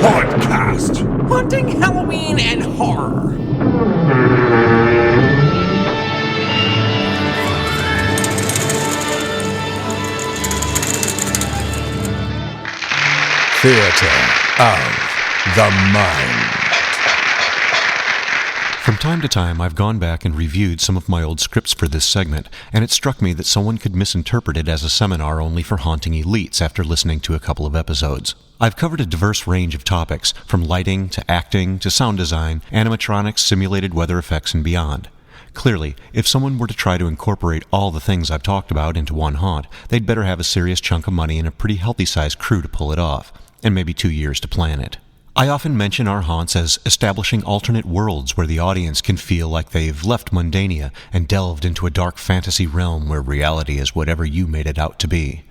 Hauntcast. Haunting Halloween and horror. Theater of the Mind. From time to time, I've gone back and reviewed some of my old scripts for this segment, and it struck me that someone could misinterpret it as a seminar only for haunting elites after listening to a couple of episodes. I've covered a diverse range of topics, from lighting to acting to sound design, animatronics, simulated weather effects, and beyond. Clearly, if someone were to try to incorporate all the things I've talked about into one haunt, they'd better have a serious chunk of money and a pretty healthy-sized crew to pull it off, and maybe 2 years to plan it. I often mention our haunts as establishing alternate worlds where the audience can feel like they've left mundania and delved into a dark fantasy realm where reality is whatever you made it out to be.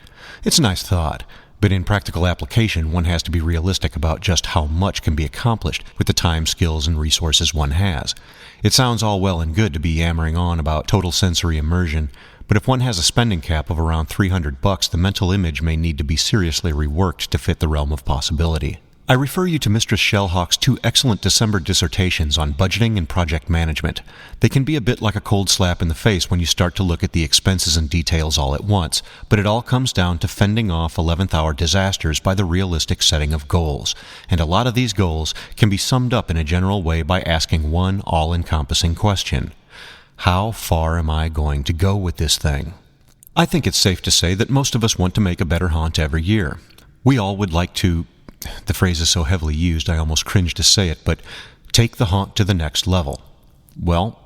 It's a nice thought, but in practical application, one has to be realistic about just how much can be accomplished with the time, skills, and resources one has. It sounds all well and good to be yammering on about total sensory immersion, but if one has a spending cap of around $300, the mental image may need to be seriously reworked to fit the realm of possibility. I refer you to Mistress Shellhawk's 2 excellent December dissertations on budgeting and project management. They can be a bit like a cold slap in the face when you start to look at the expenses and details all at once, but it all comes down to fending off 11th-hour disasters by the realistic setting of goals. And a lot of these goals can be summed up in a general way by asking one all-encompassing question. How far am I going to go with this thing? I think it's safe to say that most of us want to make a better haunt every year. We all would like to... The phrase is so heavily used I almost cringe to say it, but take the haunt to the next level. Well,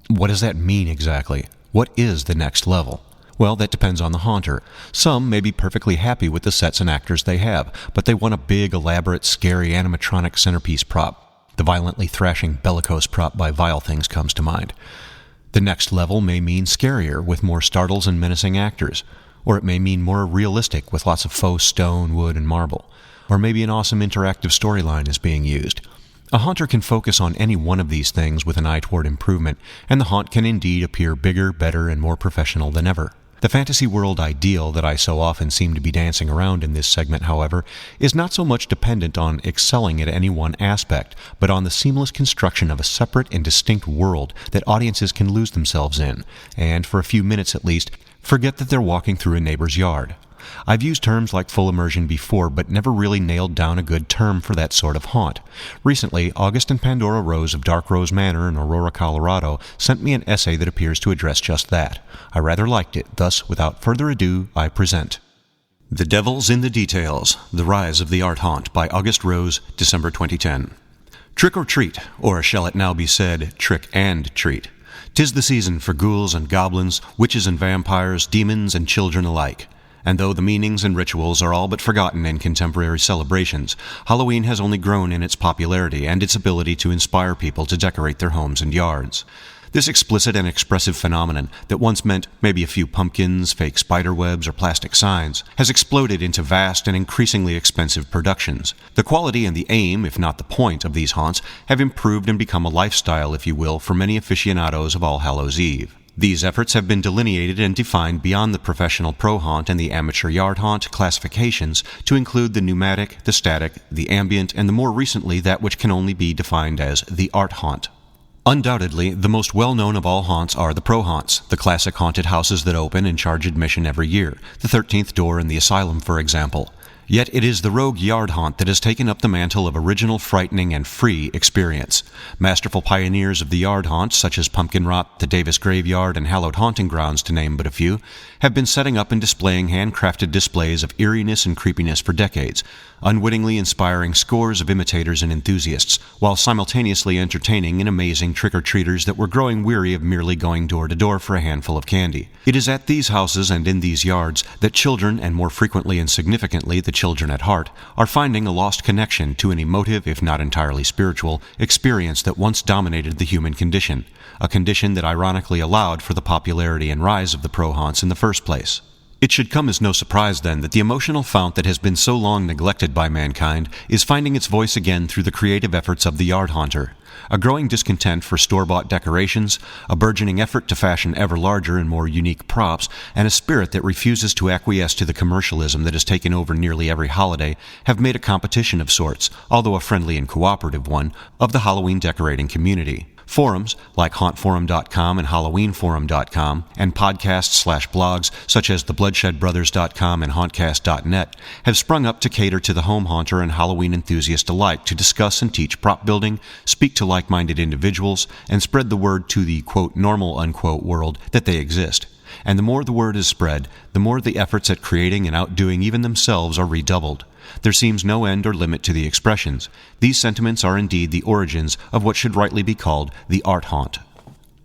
what does that mean exactly? What is the next level? Well, that depends on the haunter. Some may be perfectly happy with the sets and actors they have, but they want a big, elaborate, scary animatronic centerpiece prop. The violently thrashing bellicose prop by Vile Things comes to mind. The next level may mean scarier, with more startles and menacing actors. Or it may mean more realistic, with lots of faux stone, wood, and marble. Or maybe an awesome interactive storyline is being used. A haunter can focus on any one of these things with an eye toward improvement, and the haunt can indeed appear bigger, better, and more professional than ever. The fantasy world ideal that I so often seem to be dancing around in this segment, however, is not so much dependent on excelling at any one aspect, but on the seamless construction of a separate and distinct world that audiences can lose themselves in, and, for a few minutes at least, forget that they're walking through a neighbor's yard. I've used terms like full immersion before, but never really nailed down a good term for that sort of haunt. Recently, August and Pandora Rose of Darkrose Manor in Aurora, Colorado, sent me an essay that appears to address just that. I rather liked it, thus, without further ado, I present The Devil's in the Details, The Rise of the Art Haunt by August Rose, December 2010. Trick or treat, or shall it now be said, trick and treat. 'Tis the season for ghouls and goblins, witches and vampires, demons and children alike. And though the meanings and rituals are all but forgotten in contemporary celebrations, Halloween has only grown in its popularity and its ability to inspire people to decorate their homes and yards. This explicit and expressive phenomenon that once meant maybe a few pumpkins, fake spider webs, or plastic signs, has exploded into vast and increasingly expensive productions. The quality and the aim, if not the point, of these haunts have improved and become a lifestyle, if you will, for many aficionados of All Hallows' Eve. These efforts have been delineated and defined beyond the professional pro haunt and the amateur yard haunt classifications to include the pneumatic, the static, the ambient, and the more recently that which can only be defined as the art haunt. Undoubtedly, the most well-known of all haunts are the pro haunts, the classic haunted houses that open and charge admission every year, the 13th Door and the Asylum, for example. Yet it is the rogue yard haunt that has taken up the mantle of original, frightening, and free experience. Masterful pioneers of the yard haunt, such as Pumpkin Rot, the Davis Graveyard, and Hallowed Haunting Grounds, to name but a few, have been setting up and displaying handcrafted displays of eeriness and creepiness for decades, unwittingly inspiring scores of imitators and enthusiasts, while simultaneously entertaining and amazing trick-or-treaters that were growing weary of merely going door-to-door for a handful of candy. It is at these houses and in these yards that children, and more frequently and significantly the children at heart, are finding a lost connection to an emotive, if not entirely spiritual, experience that once dominated the human condition, a condition that ironically allowed for the popularity and rise of the pro haunts in the first place. It should come as no surprise, then, that the emotional fount that has been so long neglected by mankind is finding its voice again through the creative efforts of the yard haunter. A growing discontent for store-bought decorations, a burgeoning effort to fashion ever larger and more unique props, and a spirit that refuses to acquiesce to the commercialism that has taken over nearly every holiday have made a competition of sorts, although a friendly and cooperative one, of the Halloween decorating community. Forums like hauntforum.com and halloweenforum.com, and podcasts/blogs such as thebloodshed.brothers.com and hauntcast.net have sprung up to cater to the home haunter and Halloween enthusiast alike to discuss and teach prop building, speak to like-minded individuals, and spread the word to the quote normal unquote world that they exist. And the more the word is spread, the more the efforts at creating and outdoing even themselves are redoubled. There seems no end or limit to the expressions. These sentiments are indeed the origins of what should rightly be called the art haunt.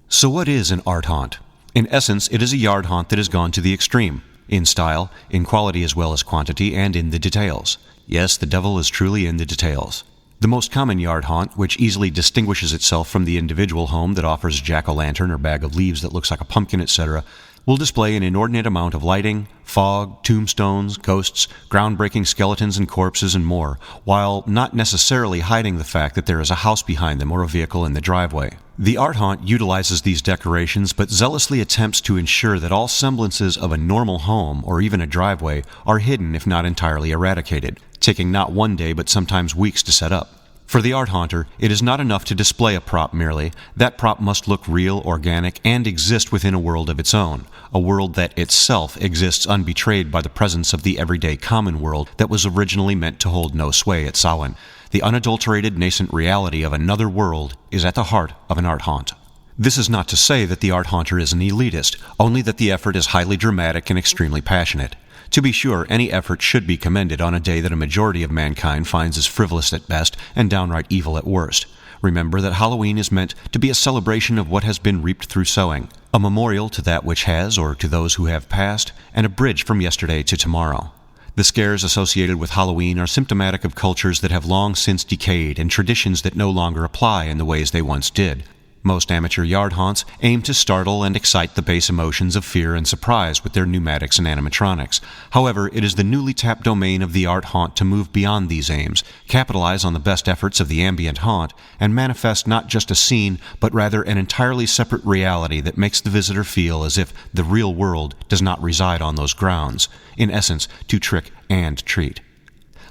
So what is an art haunt? In essence, it is a yard haunt that has gone to the extreme, in style, in quality as well as quantity, and in the details. Yes, the devil is truly in the details. The most common yard haunt, which easily distinguishes itself from the individual home that offers a jack-o'-lantern or bag of leaves that looks like a pumpkin, etc., will display an inordinate amount of lighting, fog, tombstones, ghosts, groundbreaking skeletons and corpses, and more, while not necessarily hiding the fact that there is a house behind them or a vehicle in the driveway. The art haunt utilizes these decorations but zealously attempts to ensure that all semblances of a normal home or even a driveway are hidden if not entirely eradicated, taking not one day but sometimes weeks to set up. For the art haunter, it is not enough to display a prop merely. That prop must look real, organic, and exist within a world of its own, a world that itself exists unbetrayed by the presence of the everyday common world that was originally meant to hold no sway at Samhain. The unadulterated nascent reality of another world is at the heart of an art haunt. This is not to say that the art haunter is an elitist, only that the effort is highly dramatic and extremely passionate. To be sure, any effort should be commended on a day that a majority of mankind finds as frivolous at best and downright evil at worst. Remember that Halloween is meant to be a celebration of what has been reaped through sowing, a memorial to that which has or to those who have passed, and a bridge from yesterday to tomorrow. The scares associated with Halloween are symptomatic of cultures that have long since decayed and traditions that no longer apply in the ways they once did. Most amateur yard haunts aim to startle and excite the base emotions of fear and surprise with their pneumatics and animatronics. However, it is the newly tapped domain of the art haunt to move beyond these aims, capitalize on the best efforts of the ambient haunt, and manifest not just a scene, but rather an entirely separate reality that makes the visitor feel as if the real world does not reside on those grounds. In essence, to trick and treat.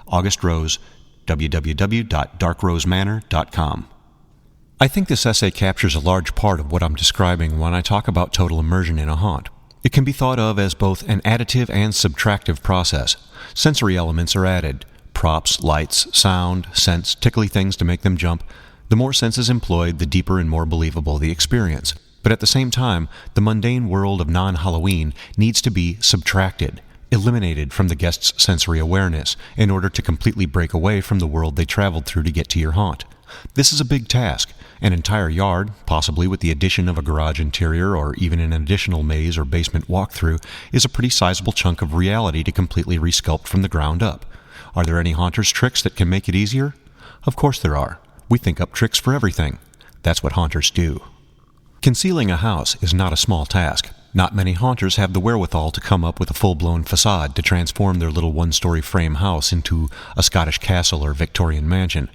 August Rose, www.darkrosemanor.com. I think this essay captures a large part of what I'm describing when I talk about total immersion in a haunt. It can be thought of as both an additive and subtractive process. Sensory elements are added: props, lights, sound, scents, tickly things to make them jump. The more senses employed, the deeper and more believable the experience. But at the same time, the mundane world of non-Halloween needs to be subtracted, eliminated from the guest's sensory awareness, in order to completely break away from the world they traveled through to get to your haunt. This is a big task. An entire yard, possibly with the addition of a garage interior or even an additional maze or basement walkthrough, is a pretty sizable chunk of reality to completely resculpt from the ground up. Are there any haunters' tricks that can make it easier? Of course there are. We think up tricks for everything. That's what haunters do. Concealing a house is not a small task. Not many haunters have the wherewithal to come up with a full-blown facade to transform their little one-story frame house into a Scottish castle or Victorian mansion.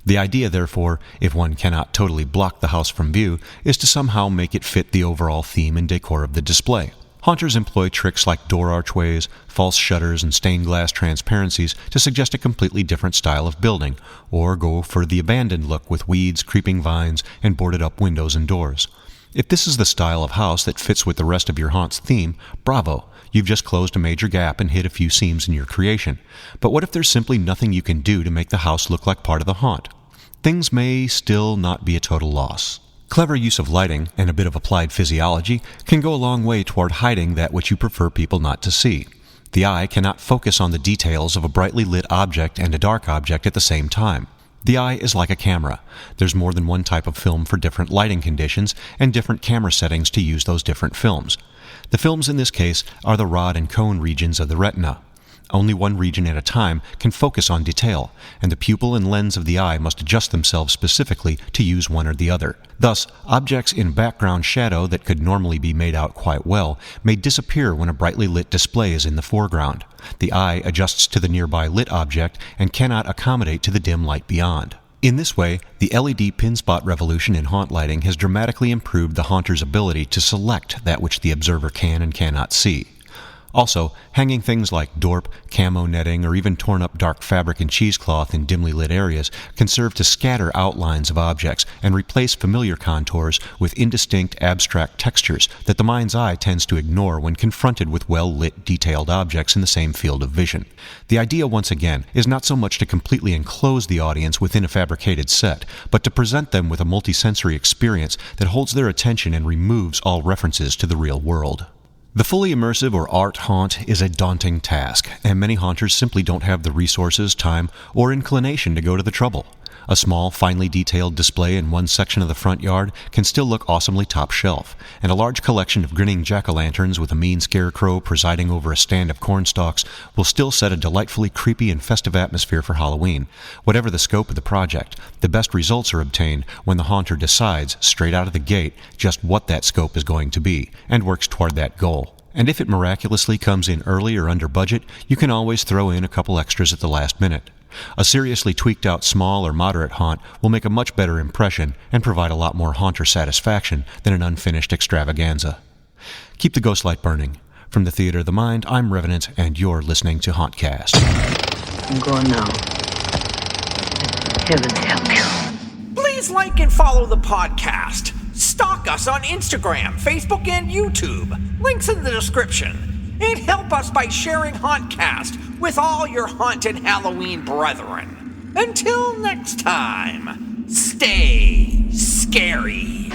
The idea, therefore, if one cannot totally block the house from view, is to somehow make it fit the overall theme and decor of the display. Haunters employ tricks like door archways, false shutters, and stained glass transparencies to suggest a completely different style of building, or go for the abandoned look with weeds, creeping vines, and boarded-up windows and doors. If this is the style of house that fits with the rest of your haunt's theme, bravo! You've just closed a major gap and hit a few seams in your creation. But what if there's simply nothing you can do to make the house look like part of the haunt? Things may still not be a total loss. Clever use of lighting and a bit of applied physiology can go a long way toward hiding that which you prefer people not to see. The eye cannot focus on the details of a brightly lit object and a dark object at the same time. The eye is like a camera. There's more than one type of film for different lighting conditions and different camera settings to use those different films. The films in this case are the rod and cone regions of the retina. Only one region at a time can focus on detail, and the pupil and lens of the eye must adjust themselves specifically to use one or the other. Thus, objects in background shadow that could normally be made out quite well may disappear when a brightly lit display is in the foreground. The eye adjusts to the nearby lit object and cannot accommodate to the dim light beyond. In this way, the LED pin spot revolution in haunt lighting has dramatically improved the haunter's ability to select that which the observer can and cannot see. Also, hanging things like dorp, camo netting, or even torn-up dark fabric and cheesecloth in dimly lit areas can serve to scatter outlines of objects and replace familiar contours with indistinct, abstract textures that the mind's eye tends to ignore when confronted with well-lit, detailed objects in the same field of vision. The idea, once again, is not so much to completely enclose the audience within a fabricated set, but to present them with a multisensory experience that holds their attention and removes all references to the real world. The fully immersive or art haunt is a daunting task, and many haunters simply don't have the resources, time, or inclination to go to the trouble. A small, finely detailed display in one section of the front yard can still look awesomely top shelf, and a large collection of grinning jack-o'-lanterns with a mean scarecrow presiding over a stand of cornstalks will still set a delightfully creepy and festive atmosphere for Halloween. Whatever the scope of the project, the best results are obtained when the haunter decides, straight out of the gate, just what that scope is going to be, and works toward that goal. And if it miraculously comes in early or under budget, you can always throw in a couple extras at the last minute. A seriously tweaked out small or moderate haunt will make a much better impression and provide a lot more haunter satisfaction than an unfinished extravaganza. Keep the ghost light burning. From the Theater of the Mind, I'm Revenant, and you're listening to Hauntcast. I'm going now. Heaven help you. Please like and follow the podcast. Stalk us on Instagram, Facebook, and YouTube. Links in the description. And help us by sharing Hauntcast with all your haunted Halloween brethren. Until next time, stay scary.